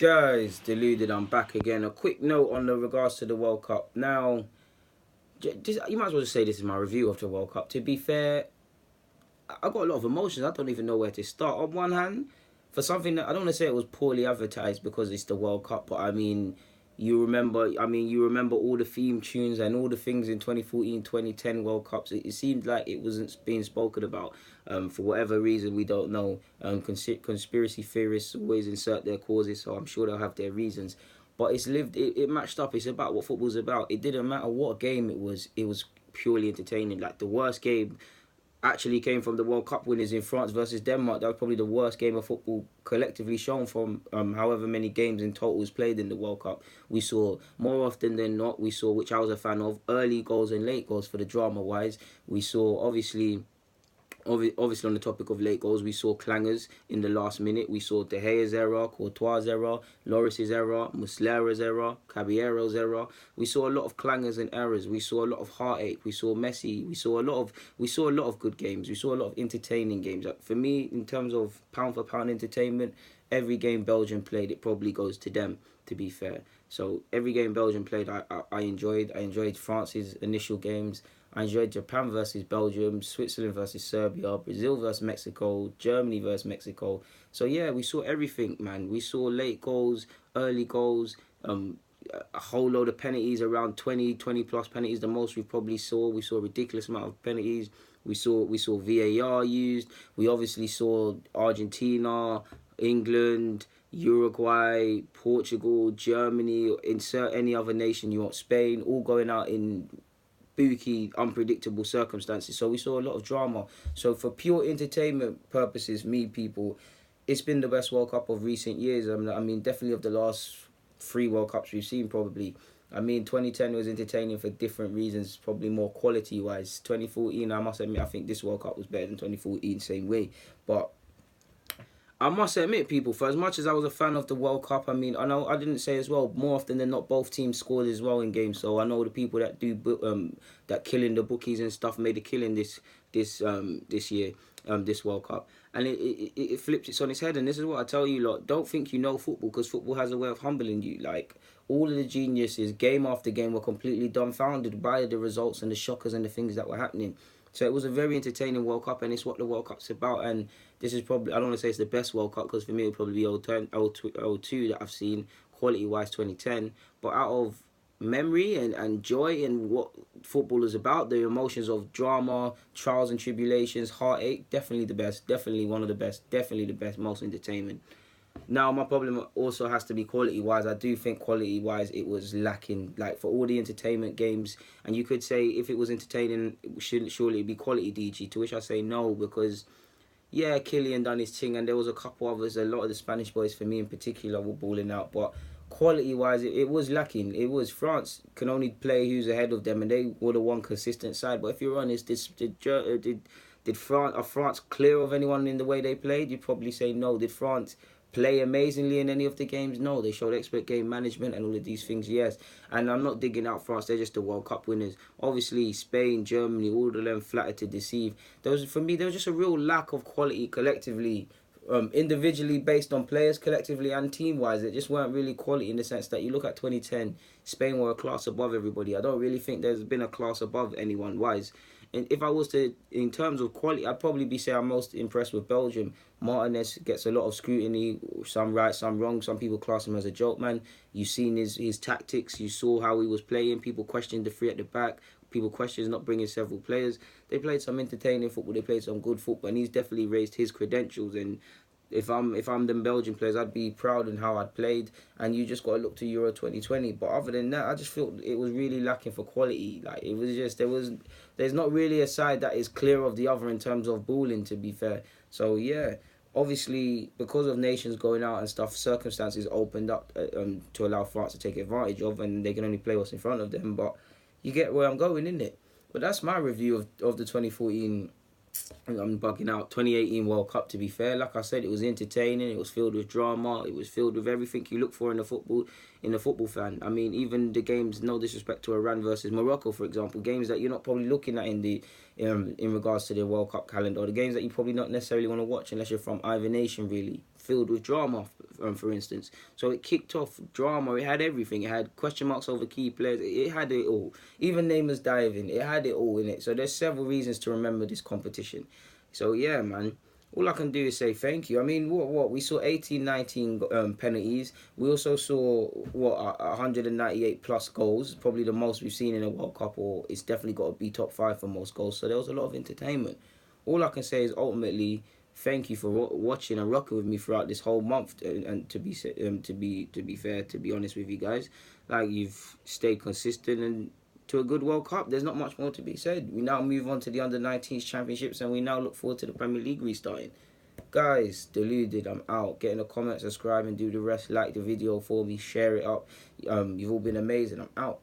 Guys, deluded. I'm back again. A quick note on the regards to the World Cup. Now, you might as well just say this is my review of the World Cup. To be fair, I got a lot of emotions. I don't even know where to start. On one hand, for something that I don't want to say it was poorly advertised because it's the World Cup, but I mean, you remember all the theme tunes and all the things in 2014, 2010 World Cups. It seemed like it wasn't being spoken about for whatever reason, we don't know. Conspiracy theorists always insert their causes, so I'm sure they'll have their reasons. But it matched up. It's about what football's about. It didn't matter what game it was. It was purely entertaining. Like the worst game actually came from the World Cup winners in France versus Denmark. That was probably the worst game of football collectively shown from however many games in total was played in the World Cup. We saw more often than not, which I was a fan of, early goals and late goals for the drama wise. We saw obviously on the topic of late goals, we saw clangers in the last minute. We saw De Gea's error, Courtois' error, Lloris's error, Muslera's error, Caballero's error. We saw a lot of clangers and errors. We saw a lot of heartache. We saw Messi. We saw a lot of good games. We saw a lot of entertaining games. For me, in terms of pound for pound entertainment, every game Belgium played, it probably goes to them, to be fair. So every game Belgium played, I enjoyed. I enjoyed France's initial games. I enjoyed Japan versus Belgium, Switzerland versus Serbia, Brazil versus Mexico, Germany versus Mexico. So yeah, we saw everything, man. We saw late goals, early goals, a whole load of penalties, around 20 plus penalties, the most we probably saw. We saw a ridiculous amount of penalties. We saw VAR used. We obviously saw Argentina, England, Uruguay, Portugal, Germany, insert any other nation you want, Spain, all going out in spooky, unpredictable circumstances. So we saw a lot of drama. So for pure entertainment purposes, people, it's been the best World Cup of recent years. I mean, definitely of the last three World Cups we've seen, probably. I mean, 2010 was entertaining for different reasons, probably more quality-wise. 2014, I must admit, I think this World Cup was better than 2014, same way. But I must admit, people, for as much as I was a fan of the World Cup, I mean, I know I didn't say as well. More often than not, both teams scored as well in games. So I know the people that that killing the bookies and stuff made a killing this year, this World Cup, and it flips it on its head. And this is what I tell you, lot: don't think you know football, because football has a way of humbling you. Like all of the geniuses, game after game, were completely dumbfounded by the results and the shockers and the things that were happening. So it was a very entertaining World Cup, and it's what the World Cup's about. And this is probably, I don't want to say it's the best World Cup, because for me it would probably be 02 that I've seen, quality-wise 2010. But out of memory and joy and what football is about, the emotions of drama, trials and tribulations, heartache, definitely the best, definitely one of the best, definitely the best, most entertainment. Now, my problem also has to be quality-wise. I do think quality-wise it was lacking. Like, for all the entertainment games, and you could say if it was entertaining, surely it be quality, DG, to which I say no, because, yeah, Kylian done his thing, and there was a couple others, a lot of the Spanish boys, for me in particular, were balling out, but quality-wise, it was lacking. It was France can only play who's ahead of them, and they were the one consistent side. But if you're honest, did France clear of anyone in the way they played? You'd probably say no. Did France play amazingly in any of the games? No. They showed expert game management and all of these things, yes. And I'm not digging out France, they're just the World Cup winners. Obviously, Spain, Germany, all of them flattered to deceive. For me, there was just a real lack of quality collectively, individually based on players, collectively and team-wise. It just weren't really quality in the sense that you look at 2010, Spain were a class above everybody. I don't really think there's been a class above anyone-wise. And if I was to, in terms of quality, I'd probably say I'm most impressed with Belgium. Martinez gets a lot of scrutiny, some right, some wrong. Some people class him as a joke man. You've seen his tactics. You saw how he was playing. People questioned the three at the back. People questioned not bringing several players. They played some entertaining football. They played some good football, and he's definitely raised his credentials. And if I'm the Belgian players, I'd be proud in how I'd played. And you just got to look to Euro 2020. But other than that, I just feel it was really lacking for quality. Like it was just there's not really a side that is clear of the other in terms of balling, to be fair. So yeah, obviously because of nations going out and stuff, circumstances opened up to allow France to take advantage of, and they can only play what's in front of them. But you get where I'm going, innit? But that's my review of the 2014. I'm bugging out. 2018 World Cup, to be fair. Like I said, it was entertaining. It was filled with drama. It was filled with everything you look for in a football fan. I mean, even the games, no disrespect to Iran versus Morocco, for example, games that you're not probably looking at in regards to the World Cup calendar, or the games that you probably not necessarily want to watch unless you're from either nation, really. filled with drama, for instance. So it kicked off drama. It had everything. It had question marks over key players. It had it all. Even Neymar's diving. It had it all in it. So there's several reasons to remember this competition. So yeah, man. All I can do is say thank you. I mean, what? We saw 18, 19 penalties. We also saw, 198 plus goals. Probably the most we've seen in a World Cup, or it's definitely got to be top 5 for most goals. So there was a lot of entertainment. All I can say is ultimately thank you for watching and rocking with me throughout this whole month. And to be fair, to be honest with you guys, like, you've stayed consistent and to a good World Cup. There's not much more to be said. We now move on to the under-19s championships, and we now look forward to the Premier League restarting. Guys, deluded. I'm out. Get in the comments, subscribe, and do the rest. Like the video for me, share it up. You've all been amazing. I'm out.